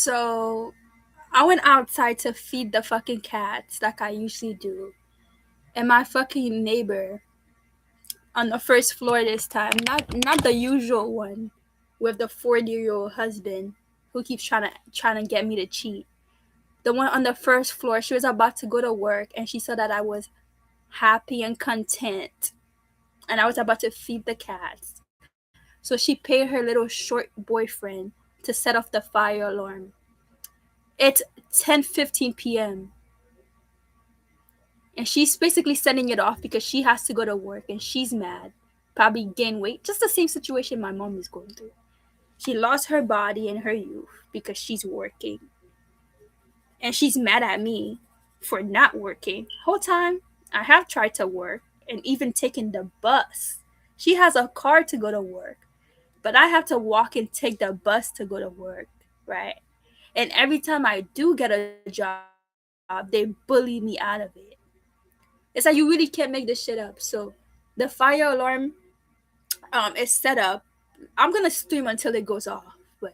So I went outside to feed the fucking cats like I usually do. And my fucking neighbor on the first floor this time, not the usual one with the 40-year-old husband who keeps trying to get me to cheat. The one on the first floor, she was about to go to work and she saw that I was happy and content and I was about to feed the cats. So she paid her little short boyfriend to set off the fire alarm. It's 10:15 p.m. and she's basically setting it off because she has to go to work and she's mad, probably gain weight, just the same situation my mom is going through. She lost her body in her youth because she's working, and she's mad at me for not working. Whole time I have tried to work and even taken the bus. She has a car to go to work, but I have to walk and take the bus to go to work, right? And every time I do get a job, they bully me out of it. It's like you really can't make this shit up. So the fire alarm is set up. I'm gonna stream until it goes off, but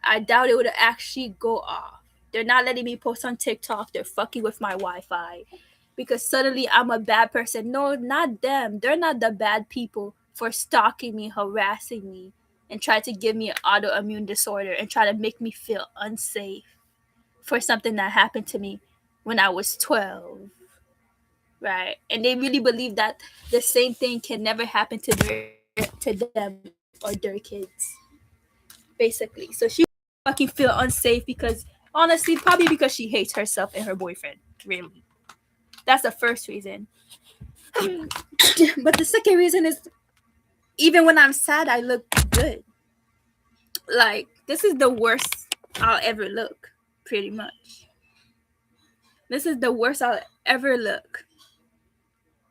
I doubt it would actually go off. They're not letting me post on TikTok. They're fucking with my Wi-Fi because suddenly I'm a bad person. No, not them. They're not the bad people for stalking me, harassing me, and try to give me an autoimmune disorder and try to make me feel unsafe for something that happened to me when I was 12. Right? And they really believe that the same thing can never happen to them or their kids. Basically. So she fucking feel unsafe because honestly, probably because she hates herself and her boyfriend. Really. That's the first reason. But the second reason is even when I'm sad, I look good. Like, this is the worst I'll ever look, pretty much. This is the worst I'll ever look.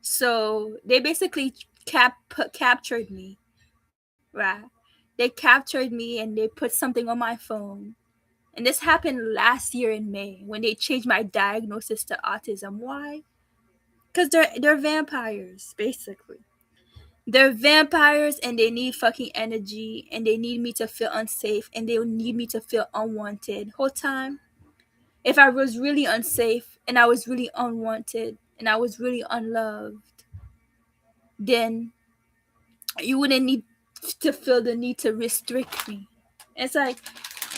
So they basically captured me, right? They captured me and they put something on my phone. And this happened last year in May when they changed my diagnosis to autism. Why? Because they're vampires, basically. They're vampires and they need fucking energy and they need me to feel unsafe and they need me to feel unwanted. Whole time, if I was really unsafe and I was really unwanted and I was really unloved, then you wouldn't need to feel the need to restrict me. It's like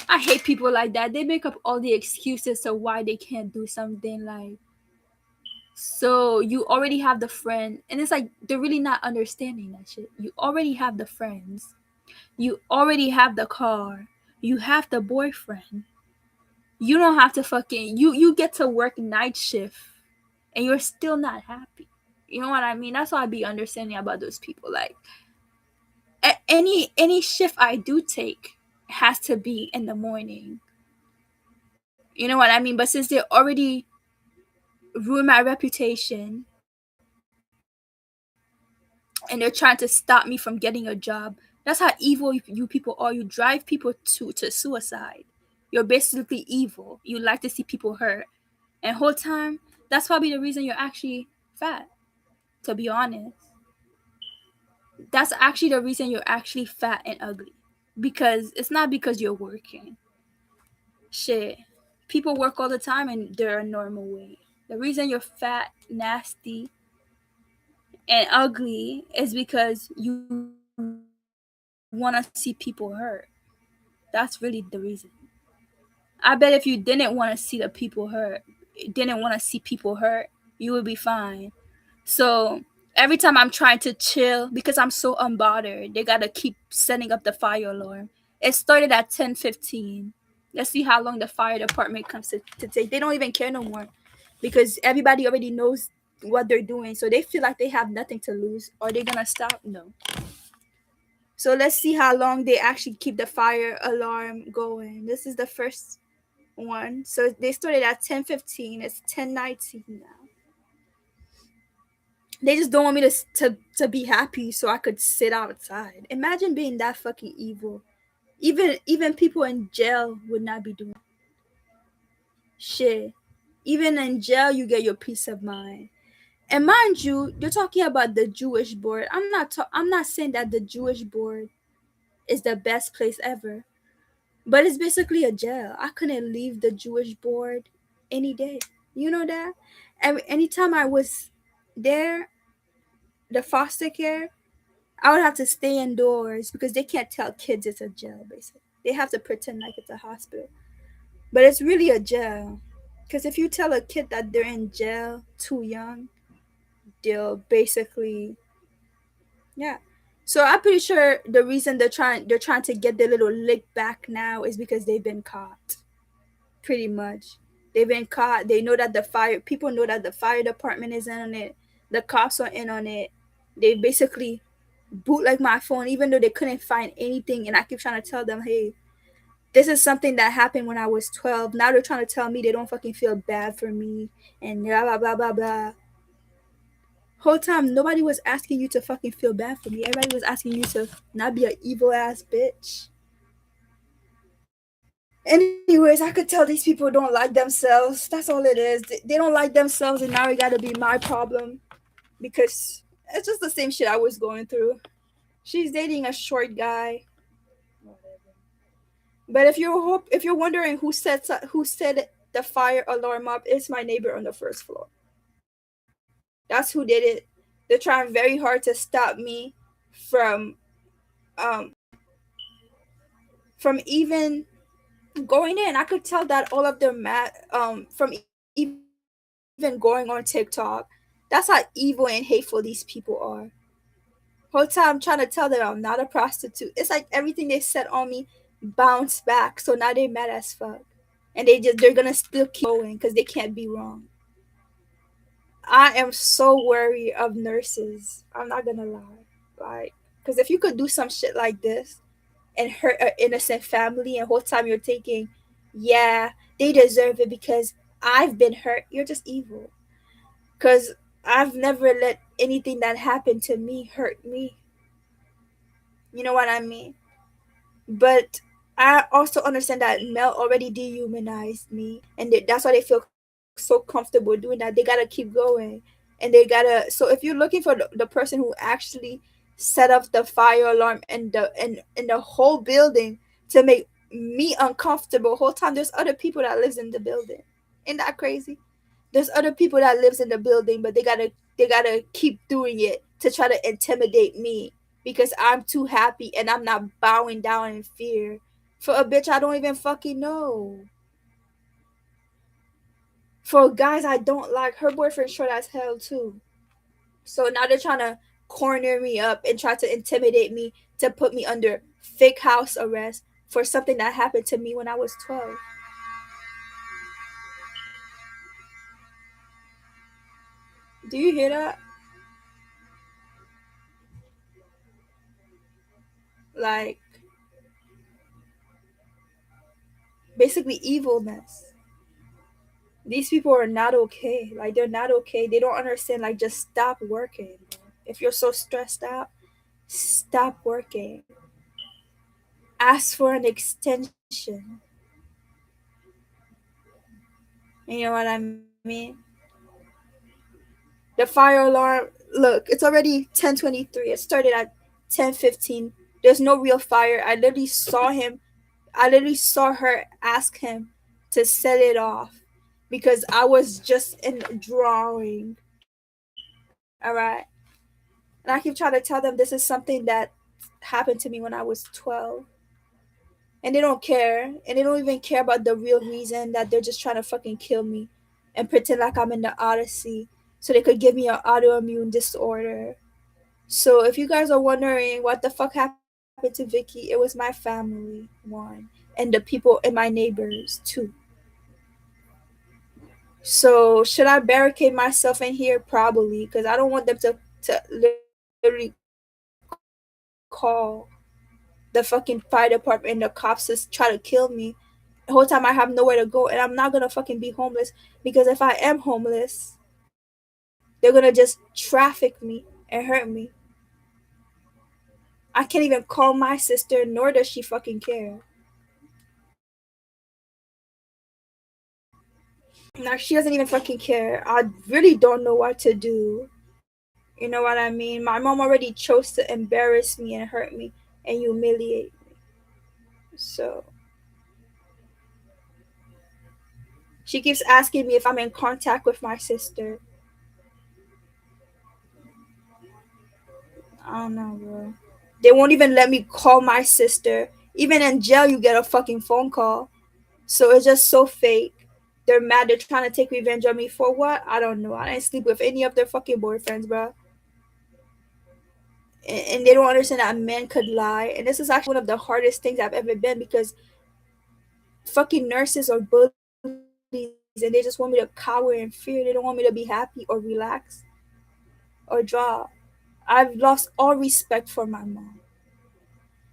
I hate people like that. They make up all the excuses to why they can't do something. Like, so you already have the friend, and it's like they're really not understanding that shit. You already have the friends, you already have the car, you have the boyfriend. You don't have to fucking you get to work night shift, and you're still not happy. You know what I mean? That's why I be understanding about those people. Like, any shift I do take has to be in the morning. You know what I mean? But since they already ruined my reputation and they're trying to stop me from getting a job, that's how evil you people are. You drive people to suicide. You're basically evil. You like to see people hurt. And whole time, that's probably the reason you're actually fat, to be honest. That's actually the reason you're actually fat and ugly. Because it's not because you're working. Shit. People work all the time and they're a normal way. The reason you're fat, nasty, and ugly is because you want to see people hurt. That's really the reason. I bet if you didn't want to see the people hurt, didn't want to see people hurt, you would be fine. So every time I'm trying to chill because I'm so unbothered, they gotta keep setting up the fire alarm. It started at 10:15. Let's see how long the fire department comes to take. They don't even care no more because everybody already knows what they're doing. So they feel like they have nothing to lose. Are they gonna stop? No. So let's see how long they actually keep the fire alarm going. This is the first one. So they started at 10:15. It's 10:19 now. They just don't want me to be happy so I could sit outside. Imagine being that fucking evil. Even people in jail would not be doing shit. Even in jail, you get your peace of mind. And mind you, you're talking about the Jewish board. I'm not saying that the Jewish board is the best place ever, But it's basically a jail. I couldn't leave the Jewish board any day. You know that? Anytime I was there, the foster care, I would have to stay indoors because they can't tell kids it's a jail, basically. They have to pretend like it's a hospital. But it's really a jail. Because if you tell a kid that they're in jail too young, they'll basically, yeah. So I'm pretty sure the reason they're trying to get their little lick back now is because they've been caught. Pretty much. They've been caught. They know that the fire people know that the fire department is in on it. The cops are in on it. They basically boot like my phone, even though they couldn't find anything. And I keep trying to tell them, hey, this is something that happened when I was 12. Now they're trying to tell me they don't fucking feel bad for me and blah blah blah blah blah. Whole time nobody was asking you to fucking feel bad for me. Everybody was asking you to not be an evil ass bitch. Anyways, I could tell these people don't like themselves. That's all it is. They don't like themselves, and now it gotta be my problem because it's just the same shit I was going through. She's dating a short guy. But if you're wondering who set the fire alarm up, it's my neighbor on the first floor. That's who did it. They're trying very hard to stop me from um from even going in. I could tell that all of them mad from even going on TikTok. That's how evil and hateful these people are. Whole time I'm trying to tell them I'm not a prostitute. It's like everything they said on me bounced back. So now they're mad as fuck. And they're gonna still keep going because they can't be wrong. I am so wary of nurses. I'm not gonna lie. Like, because if you could do some shit like this and hurt an innocent family, and whole time you're thinking, yeah, they deserve it because I've been hurt. You're just evil. Because I've never let anything that happened to me hurt me. You know what I mean? But I also understand that Mel already dehumanized me, and that's why they feel so comfortable doing that. They gotta keep going, and they gotta. So if you're looking for the person who actually set up the fire alarm and the whole building to make me uncomfortable whole time, there's other people that lives in the building. Ain't that crazy? There's other people that lives in the building, but they gotta keep doing it to try to intimidate me because I'm too happy and I'm not bowing down in fear for a bitch I don't even fucking know. For guys I don't like, her boyfriend short as hell too. So now they're trying to corner me up and try to intimidate me to put me under fake house arrest for something that happened to me when I was 12. Do you hear that? Like, basically evilness. These people are not okay. Like, they're not okay. They don't understand. Like, just stop working. If you're so stressed out, stop working. Ask for an extension. You know what I mean? The fire alarm, look, it's already 10:23. It started at 10:15. There's no real fire. I literally saw her ask him to set it off because I was just in drawing. All right. And I keep trying to tell them this is something that happened to me when I was 12. And they don't care. And they don't even care about the real reason that they're just trying to fucking kill me and pretend like I'm in the Odyssey so they could give me an autoimmune disorder. So if you guys are wondering what the fuck happened to Vicky, it was my family, one, and the people and my neighbors, two. So should I barricade myself in here? Probably, because I don't want them to literally call the fucking fire department and the cops to try to kill me. The whole time I have nowhere to go, and I'm not gonna fucking be homeless because if I am homeless, they're gonna just traffic me and hurt me. I can't even call my sister, nor does she fucking care. Now she doesn't even fucking care. I really don't know what to do. You know what I mean? My mom already chose to embarrass me and hurt me and humiliate me. So She keeps asking me if I'm in contact with my sister. I don't know, bro. They won't even let me call my sister. Even in jail, you get a fucking phone call. So it's just so fake. They're mad. They're trying to take revenge on me for what? I don't know. I didn't sleep with any of their fucking boyfriends, bro. And they don't understand that a man could lie. And this is actually one of the hardest things I've ever been because fucking nurses are bullies and they just want me to cower in fear. They don't want me to be happy or relax or draw. I've lost all respect for my mom.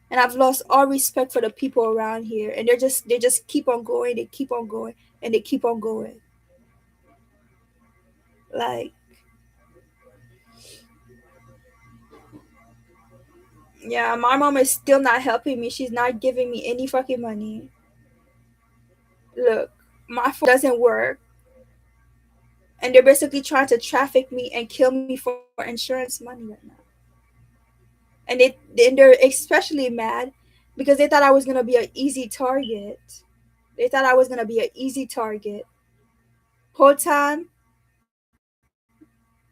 And I've lost all respect for the people around here. And they just keep on going, they keep on going, and they keep on going. Like, yeah, my mom is still not helping me. She's not giving me any fucking money. Look, my phone doesn't work. And they're basically trying to traffic me and kill me for insurance money right now. And they're especially mad because they thought I was gonna be an easy target. They thought I was gonna be an easy target. Whole time,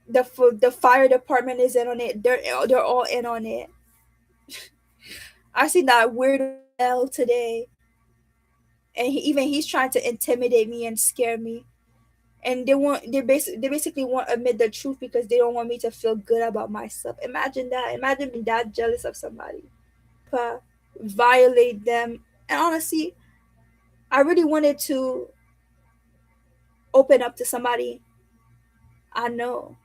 the fire department is in on it. They're all in on it. I seen that weirdo L today, and even he's trying to intimidate me and scare me. And they basically won't admit the truth because they don't want me to feel good about myself. Imagine that. Imagine being that jealous of somebody. Violate them. And honestly, I really wanted to open up to somebody I know.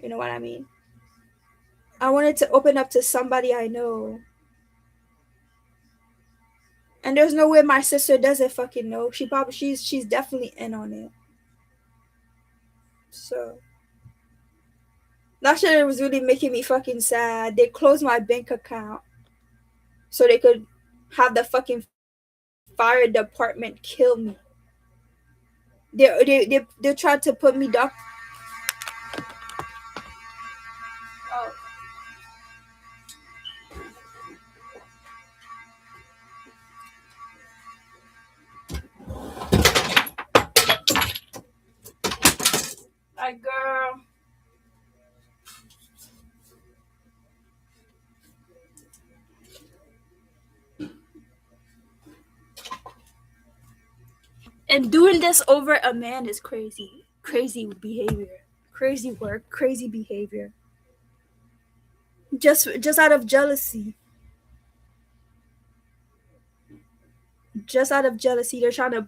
You know what I mean? I wanted to open up to somebody I know. And there's no way my sister doesn't fucking know. She's definitely in on it. So that shit was really making me fucking sad. They closed my bank account so they could have the fucking fire department kill me. They tried to put me oh, like girl. And doing this over a man is crazy. Crazy behavior. Crazy work. Crazy behavior. Just out of jealousy. Just out of jealousy, they're trying to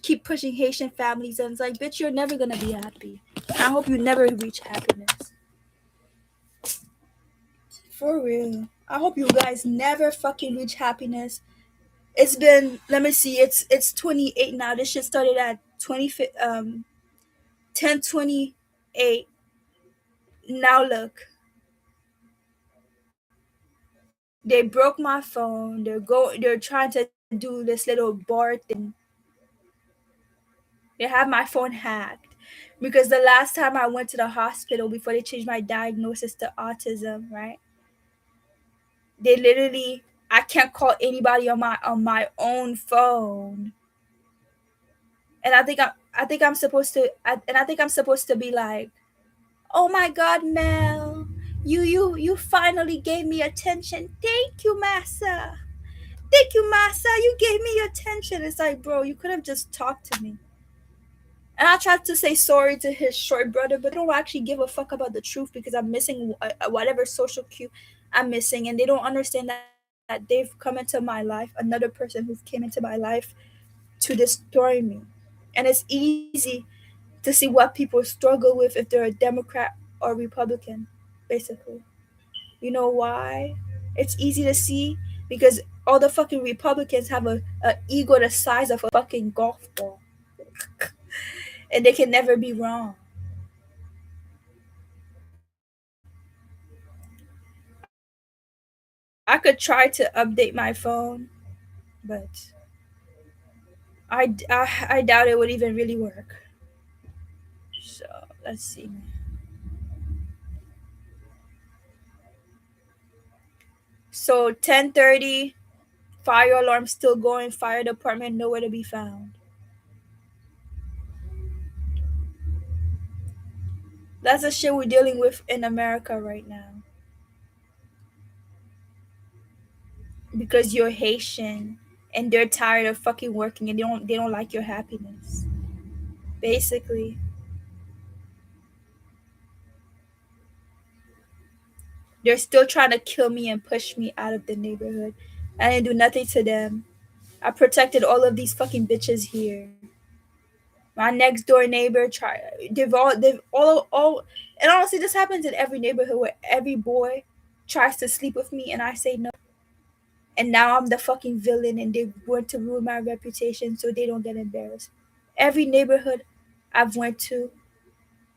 keep pushing Haitian families, and it's like, bitch, you're never gonna be happy. I hope you never reach happiness. For real. I hope you guys never fucking reach happiness. It's been, let me see, it's 28 now. This shit started at 10:28. Now look, they broke my phone. They're trying to do this little bar thing. They have my phone hacked because the last time I went to the hospital before they changed my diagnosis to autism, right? They literally, I can't call anybody on my own phone. And I think I'm supposed to and I think I'm supposed to be like, "Oh my god, Mel. You finally gave me attention. Thank you, Massa. Thank you, Massa. You gave me attention." It's like, bro, you could have just talked to me. And I tried to say sorry to his short brother, but they don't actually give a fuck about the truth because I'm missing whatever social cue I'm missing, and they don't understand that they've come into my life, another person who came into my life to destroy me. And it's easy to see what people struggle with if they're a Democrat or Republican, basically. You know why? It's easy to see because all the fucking Republicans have a ego the size of a fucking golf ball. And they can never be wrong. I could try to update my phone, but I doubt it would even really work. So let's see. So 10:30, fire alarm still going. Fire department nowhere to be found. That's the shit we're dealing with in America right now. Because you're Haitian and they're tired of fucking working and they don't like your happiness. Basically. They're still trying to kill me and push me out of the neighborhood. I didn't do nothing to them. I protected all of these fucking bitches here. My next door neighbor they've all and honestly this happens in every neighborhood where every boy tries to sleep with me and I say no. And now I'm the fucking villain and they want to ruin my reputation so they don't get embarrassed. Every neighborhood I've went to,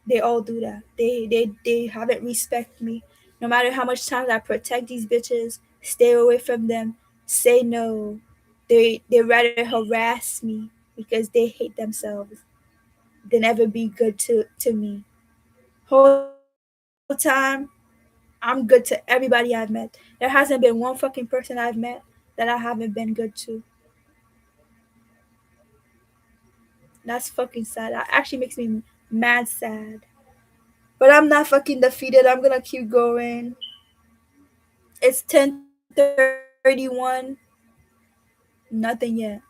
they all do that. They haven't respect me. No matter how much times I protect these bitches, stay away from them, say no. They rather harass me because they hate themselves than ever be good to me. Whole time I'm good to everybody I've met. There hasn't been one fucking person I've met that I haven't been good to. That's fucking sad. That actually makes me mad sad. But I'm not fucking defeated. I'm gonna keep going. It's 10:31. Nothing yet.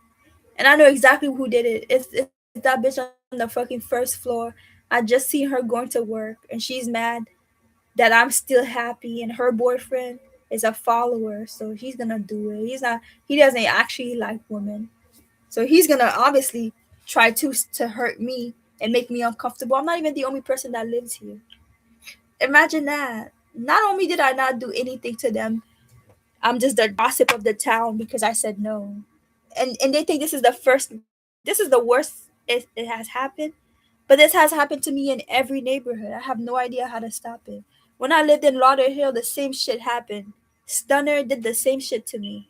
And I know exactly who did it. It's that bitch on the fucking first floor. I just seen her going to work and she's mad that I'm still happy and her boyfriend is a follower, so he's gonna do it. He doesn't actually like women. So he's gonna obviously try to hurt me and make me uncomfortable. I'm not even the only person that lives here. Imagine that. Not only did I not do anything to them, I'm just the gossip of the town because I said no. And they think this is the worst it has happened. But this has happened to me in every neighborhood. I have no idea how to stop it. When I lived in Lauderhill, the same shit happened. Stunner did the same shit to me.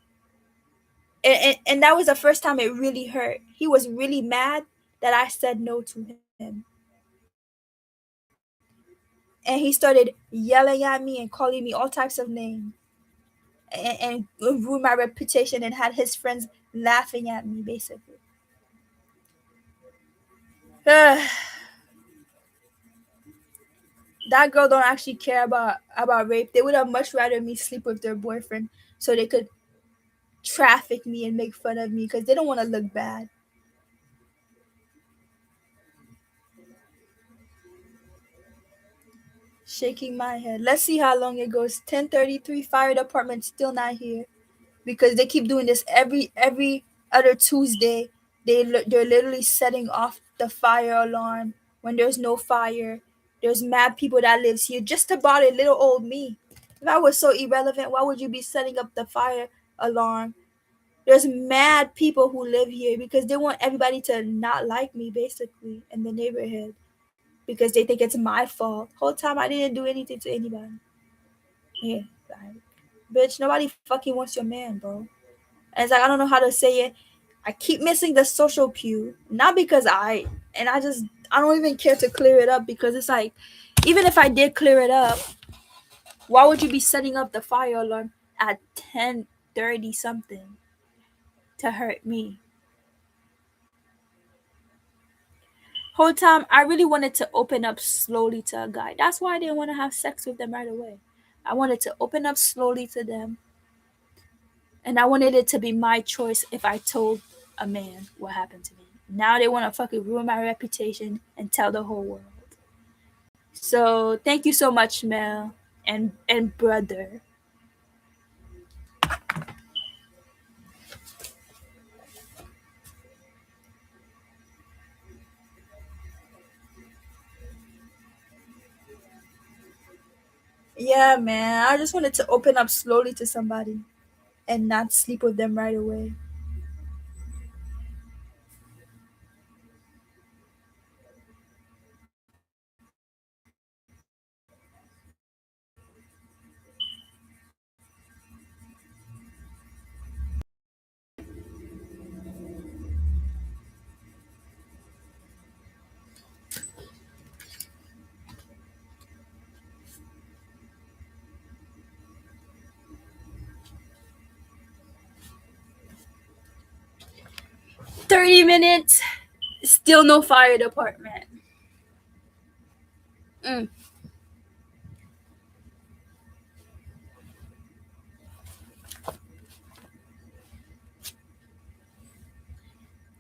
And that was the first time it really hurt. He was really mad that I said no to him. And he started yelling at me and calling me all types of names and ruined my reputation and had his friends laughing at me, basically. That girl don't actually care about rape. They would have much rather me sleep with their boyfriend so they could traffic me and make fun of me because they don't want to look bad. Shaking my head. Let's see how long it goes. 10:33. Fire department still not here because they keep doing this every other Tuesday. They're literally setting off the fire alarm when there's no fire. There's mad people that lives here just about a little old me. If I was so irrelevant, why would you be setting up the fire alarm? There's mad people who live here because they want everybody to not like me basically in the neighborhood because they think it's my fault. Whole time I didn't do anything to anybody. Yeah, like, bitch, nobody fucking wants your man, bro. And it's like I don't know how to say it. I keep missing the social cue, not because I don't even care to clear it up because it's like even if I did clear it up, why would you be setting up the fire alarm at 10:30 something to hurt me? Whole time I really wanted to open up slowly to a guy. That's why I didn't want to have sex with them right away. I wanted to open up slowly to them and I wanted it to be my choice if I told a man what happened to me. Now they want to fucking ruin my reputation and tell the whole world. So thank you so much, Mel and brother. Yeah, man. I just wanted to open up slowly to somebody and not sleep with them right away. 30 minutes, still no fire department. Mm.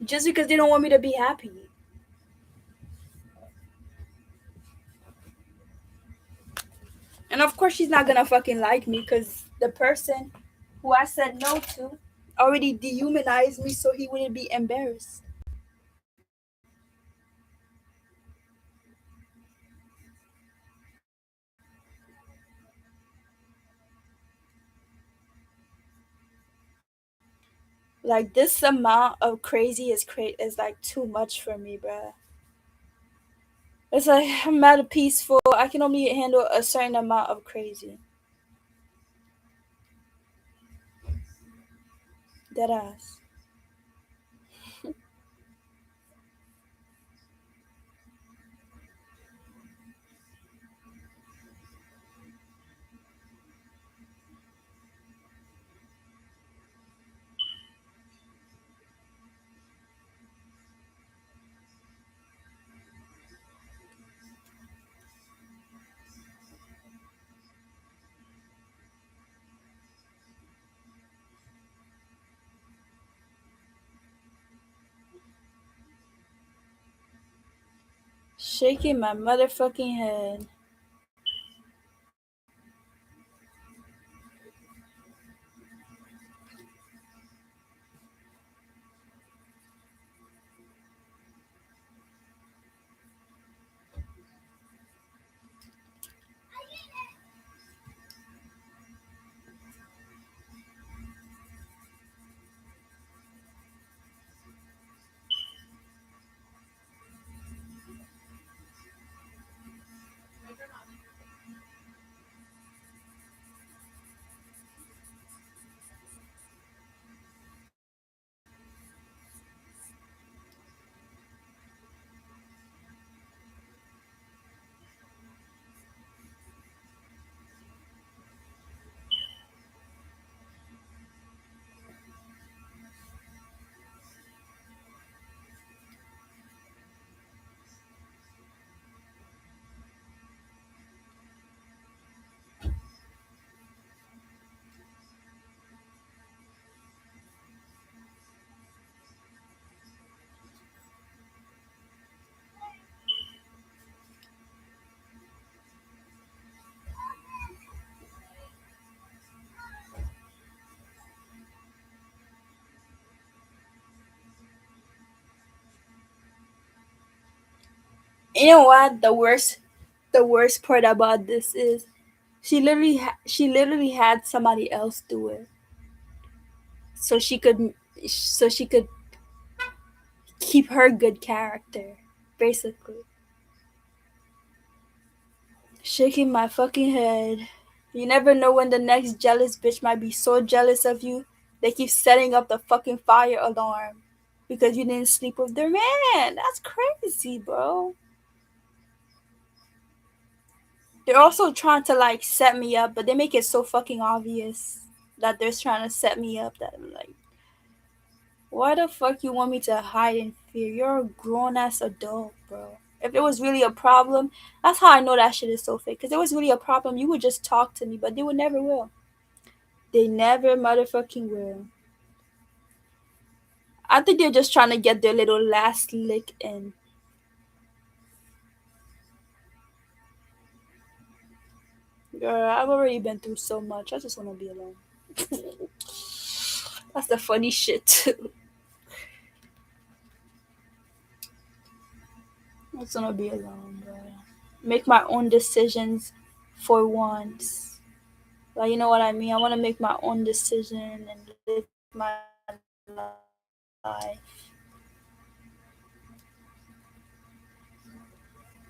Just because they don't want me to be happy. And of course, she's not gonna fucking like me because the person who I said no to already dehumanized me so he wouldn't be embarrassed. Like this amount of crazy is like too much for me, bruh. It's like I'm mad peaceful. I can only handle a certain amount of crazy. Dead ass. Shaking my motherfucking head. You know what? The worst part about this is she literally had somebody else do it, so she could keep her good character, basically. Shaking my fucking head. You never know when the next jealous bitch might be so jealous of you they keep setting up the fucking fire alarm because you didn't sleep with their man. That's crazy, bro. They're also trying to like set me up, but they make it so fucking obvious that they're trying to set me up that I'm like, why the fuck you want me to hide in fear? You're a grown ass adult, bro. If it was really a problem, that's how I know that shit is so fake. Because if it was really a problem, you would just talk to me, but they would never will. They never motherfucking will. I think they're just trying to get their little last lick in. Girl, I've already been through so much. I just want to be alone. That's the funny shit, too. I just want to be alone, bro. Make my own decisions for once. Like, you know what I mean? I want to make my own decision and live my life.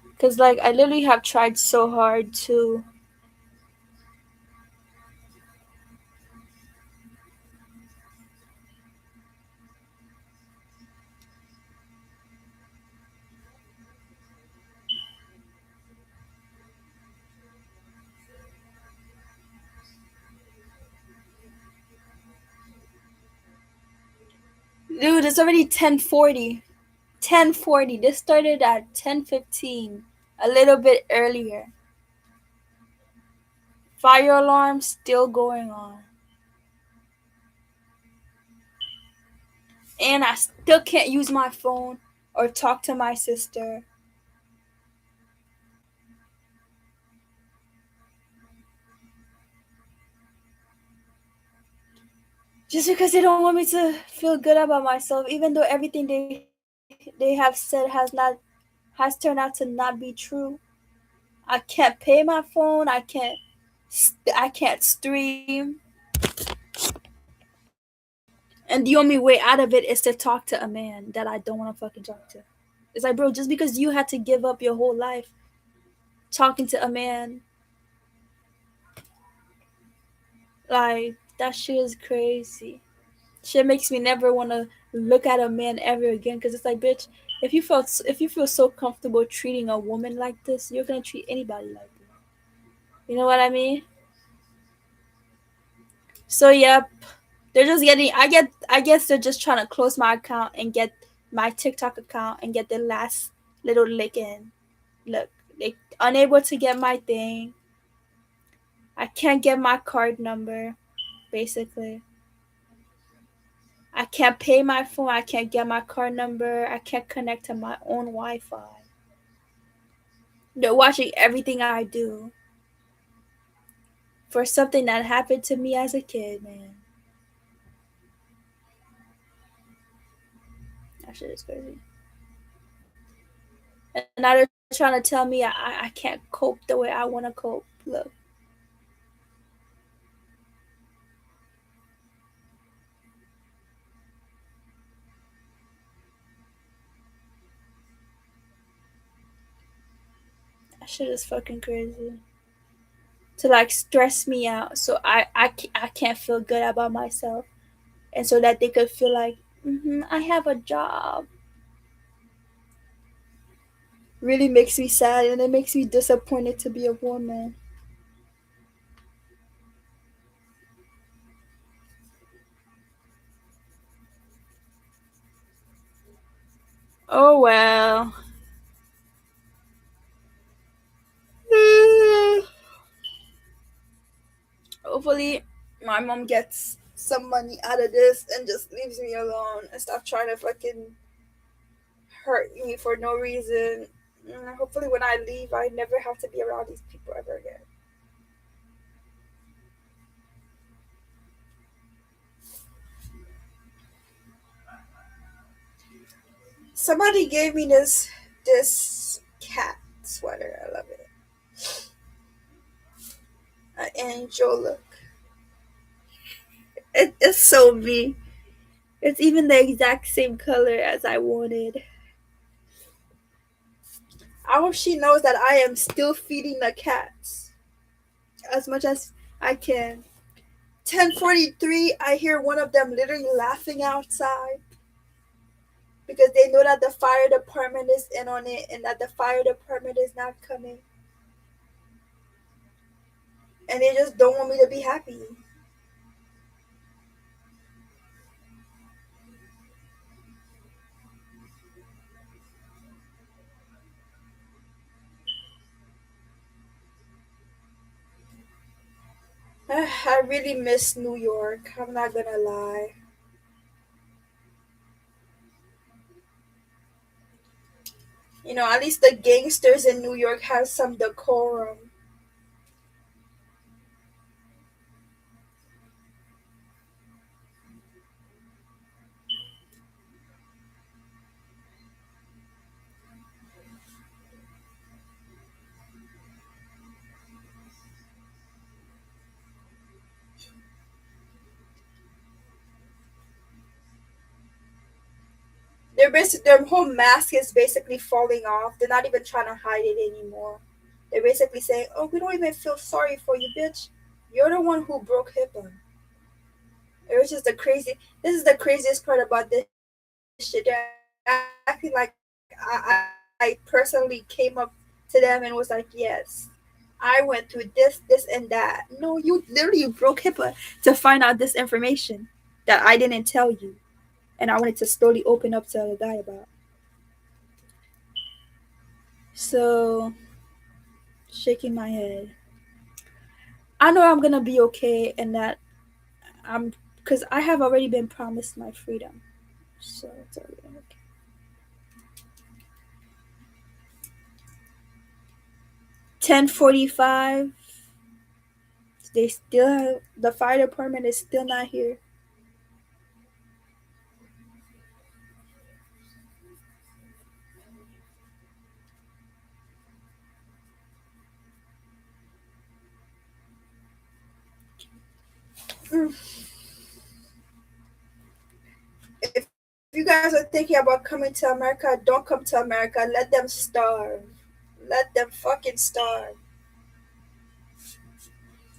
Because, like, I literally have tried so hard to. Dude, it's already 10:40. 10:40. This started at 10:15. a little bit earlier. Fire alarm still going on. And I still can't use my phone or talk to my sister. Just because they don't want me to feel good about myself, even though everything they have said has turned out to not be true. I can't pay my phone. I can't stream. And the only way out of it is to talk to a man that I don't want to fucking talk to. It's like, bro, just because you had to give up your whole life talking to a man, like, that shit is crazy. Shit makes me never want to look at a man ever again because it's like, bitch, if you feel so comfortable treating a woman like this, you're gonna treat anybody like this. You know what I mean? So yep, they're just getting. I guess they're just trying to close my account and get my TikTok account and get the last little lick in. Look, they unable to get my thing. I can't get my card number. Basically, I can't pay my phone. I can't get my card number. I can't connect to my own Wi-Fi. They're watching everything I do for something that happened to me as a kid, man. That shit is crazy. And now they're trying to tell me I can't cope the way I want to cope. Look, that shit is fucking crazy. To like stress me out so I can't feel good about myself. And so that they could feel like, I have a job. Really makes me sad and it makes me disappointed to be a woman. Oh well. Hopefully, my mom gets some money out of this and just leaves me alone and stop trying to fucking hurt me for no reason. Hopefully, when I leave, I never have to be around these people ever again. Somebody gave me this cat sweater. I love it. An angel look. It's so me. It's even the exact same color as I wanted. I hope she knows that I am still feeding the cats as much as I can. 10:43, I hear one of them literally laughing outside because they know that the fire department is in on it and that the fire department is not coming. And they just don't want me to be happy. I really miss New York. I'm not gonna lie. At least the gangsters in New York have some decorum. Their whole mask is basically falling off. They're not even trying to hide it anymore. They're basically saying, "Oh, we don't even feel sorry for you, bitch. You're the one who broke HIPAA." It was just the crazy. This is the craziest part about this shit. They're acting like I personally came up to them and was like, "Yes, I went through this, and that." No, you literally broke HIPAA to find out this information that I didn't tell you, and I wanted to slowly open up to the guy about. So shaking my head. I know I'm gonna be okay, and that I'm because I have already been promised my freedom, so it's already okay. 10:45. They still have, the fire department is still not here. Mm. If you guys are thinking about coming to America, don't come to America. Let them starve. Let them fucking starve.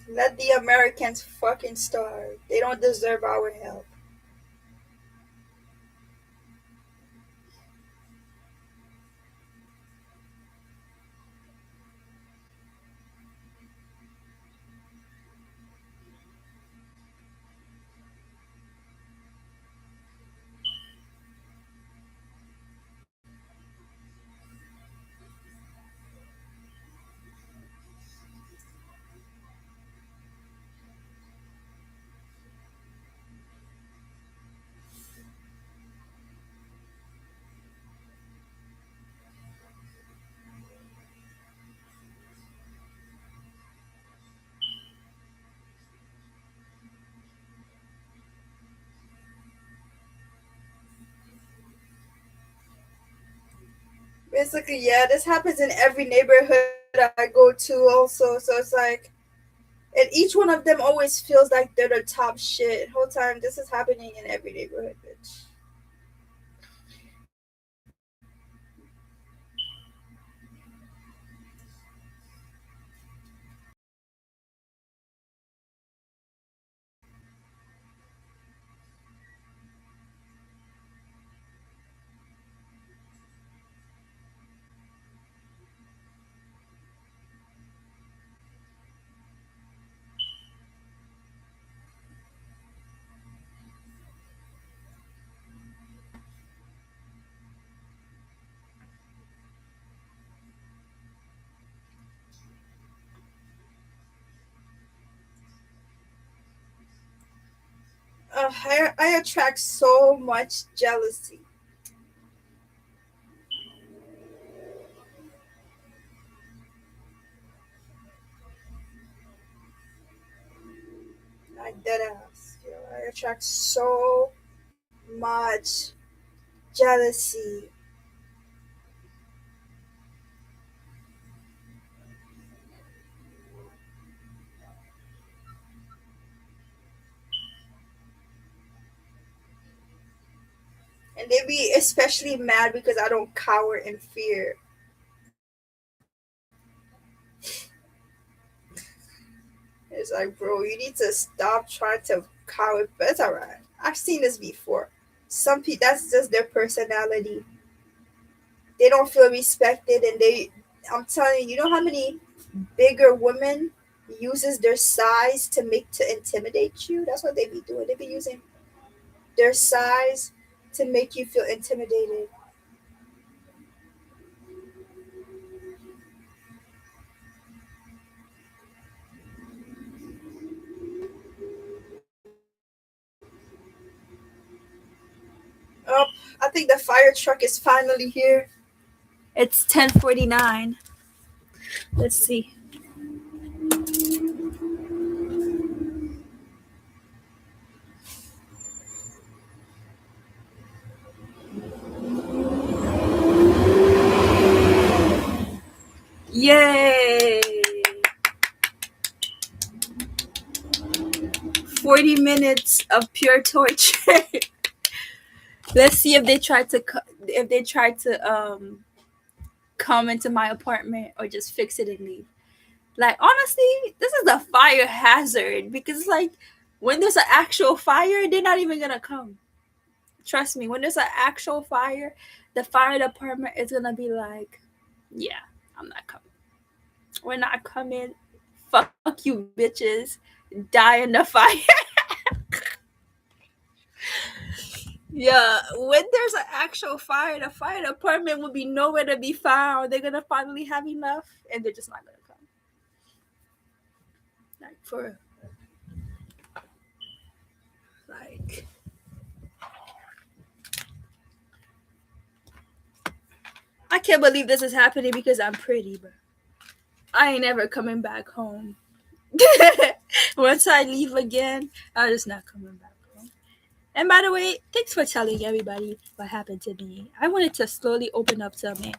Let the Americans fucking starve. They don't deserve our help. Basically, yeah, this happens in every neighborhood I go to also. So it's like, and each one of them always feels like they're the top shit. Whole time, this is happening in every neighborhood, bitch. I attract so much jealousy. Like dead ass. You know, I attract so much jealousy. And they be especially mad because I don't cower in fear. It's like, bro, you need to stop trying to cower. But it's alright. I've seen this before. Some people, that's just their personality. They don't feel respected, and I'm telling you, you know how many bigger women uses their size to intimidate you? That's what they be doing. They be using their size to make you feel intimidated. Oh, I think the fire truck is finally here. It's 10:49. Let's see. Yay! 40 minutes of pure torture. Let's see if they try to come into my apartment or just fix it and leave. Like honestly, this is a fire hazard because like when there's an actual fire, they're not even gonna come. Trust me, when there's an actual fire, the fire department is gonna be like, yeah, I'm not coming. We're not coming. Fuck you, bitches. Die in the fire. Yeah, when there's an actual fire, the fire department will be nowhere to be found. They're gonna finally have enough, and they're just not gonna come. For like, I can't believe this is happening because I'm pretty, but I ain't ever coming back home. Once I leave again, I'm just not coming back home. And by the way, thanks for telling everybody what happened to me. I wanted to slowly open up to a man.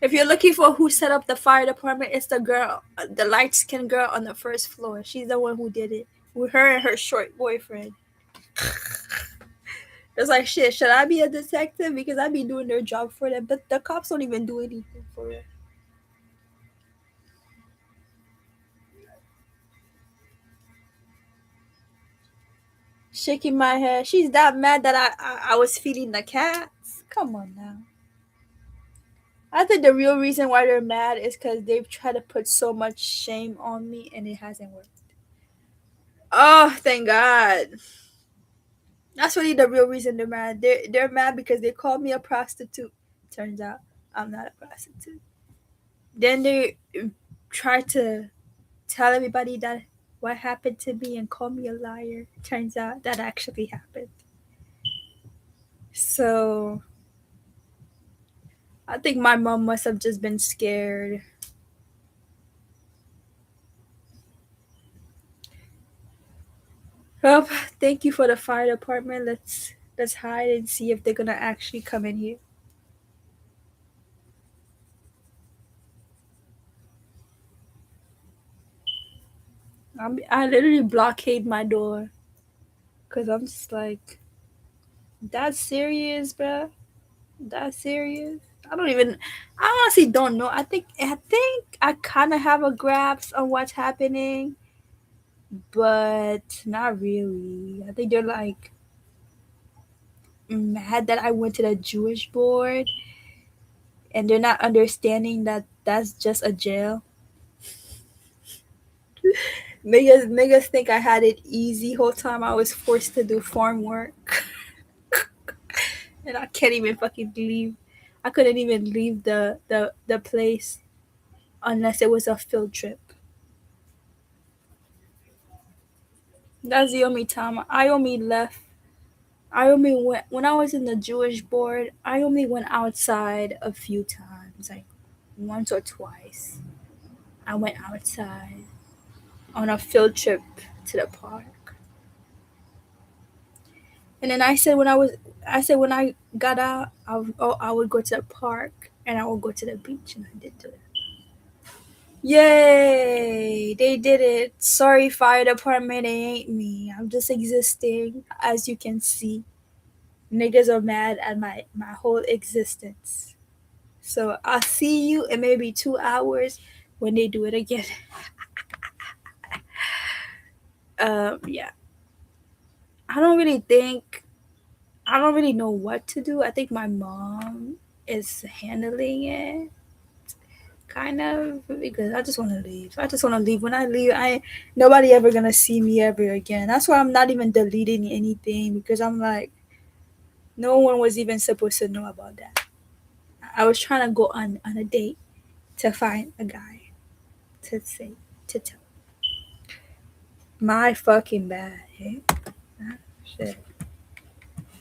If you're looking for who set up the fire department, it's the girl, the light skinned girl on the first floor. She's the one who did it. With her and her short boyfriend. It's like, shit, should I be a detective? Because I be doing their job for them, but the cops don't even do anything for it. Shaking my head. She's that mad that I was feeding the cats. Come on now. I think the real reason why they're mad is because they've tried to put so much shame on me and it hasn't worked. Oh, thank God. That's really the real reason they're mad. They're mad because they called me a prostitute. Turns out I'm not a prostitute. Then they try to tell everybody that what happened to me and call me a liar. Turns out that actually happened. So I think my mom must have just been scared. Well, thank you for the fire department. Let's hide and see if they're gonna actually come in here. I literally blockade my door because I'm just like, that's serious, bruh. That's serious. I don't even. I honestly don't know. I think I kind of have a grasp on what's happening, but not really. I think they're like mad that I went to the Jewish board, and they're not understanding that that's just a jail. Niggas think I had it easy whole time I was forced to do farm work. And I can't even fucking leave. I couldn't even leave the place unless it was a field trip. That's the only time I only left. I only went when I was in the Jewish board. I only went outside a few times, like once or twice. I went outside on a field trip to the park. And then I said when I got out, I would go to the park and I would go to the beach, and I did do that. Yay! They did it. Sorry, fire department, it ain't me. I'm just existing, as you can see. Niggas are mad at my whole existence. So I'll see you in maybe 2 hours when they do it again. Yeah. I don't really think I don't really know what to do. I think my mom is handling it kind of because I just want to leave. I just want to leave. When I leave, I nobody ever gonna see me ever again. That's why I'm not even deleting anything because I'm like, no one was even supposed to know about that. I was trying to go on a date to find a guy to say to tell. My fucking bad, eh? Ah, shit.